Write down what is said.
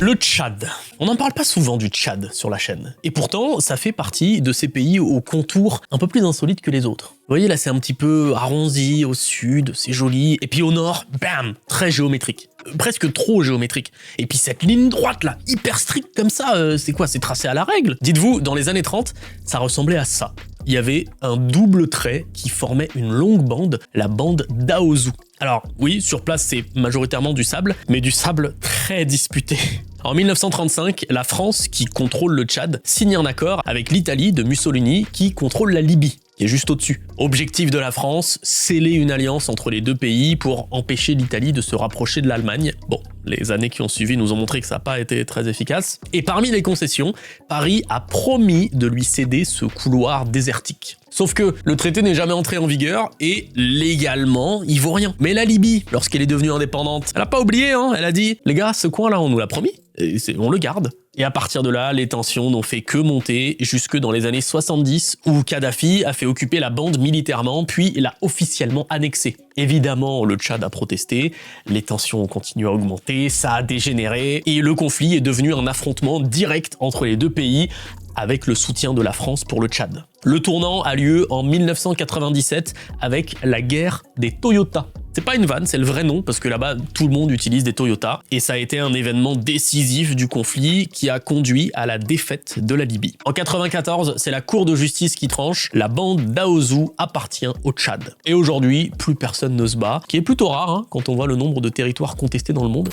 Le Tchad. On n'en parle pas souvent du Tchad sur la chaîne. Et pourtant, ça fait partie de ces pays au contour un peu plus insolite que les autres. Vous voyez, là, c'est un petit peu arrondi au sud, c'est joli. Et puis au nord, bam, très géométrique. Presque trop géométrique. Et puis cette ligne droite, là, hyper stricte comme ça, c'est quoi? C'est tracé à la règle? Dites-vous, dans les années 30, ça ressemblait à ça. Il y avait un double trait qui formait une longue bande, la bande d'Aouzou. Alors oui, sur place c'est majoritairement du sable, mais du sable très disputé. En 1935, la France, qui contrôle le Tchad, signe un accord avec l'Italie de Mussolini qui contrôle la Libye, qui est juste au-dessus. Objectif de la France, sceller une alliance entre les deux pays pour empêcher l'Italie de se rapprocher de l'Allemagne. Bon, les années qui ont suivi nous ont montré que ça n'a pas été très efficace. Et parmi les concessions, Paris a promis de lui céder ce couloir désertique. Sauf que le traité n'est jamais entré en vigueur et légalement, il vaut rien. Mais la Libye, lorsqu'elle est devenue indépendante, elle a pas oublié, hein, elle a dit « Les gars, ce coin-là, on nous l'a promis, et on le garde ». Et à partir de là, les tensions n'ont fait que monter jusque dans les années 70 où Kadhafi a fait occuper la bande militairement puis l'a officiellement annexée. Évidemment, le Tchad a protesté, les tensions ont continué à augmenter, ça a dégénéré et le conflit est devenu un affrontement direct entre les deux pays avec le soutien de la France pour le Tchad. Le tournant a lieu en 1997 avec la guerre des Toyota. C'est pas une vanne, c'est le vrai nom, parce que là-bas, tout le monde utilise des Toyota, et ça a été un événement décisif du conflit qui a conduit à la défaite de la Libye. En 94, c'est la Cour de justice qui tranche, la bande d'Aouzou appartient au Tchad. Et aujourd'hui, plus personne ne se bat, qui est plutôt rare, hein, quand on voit le nombre de territoires contestés dans le monde.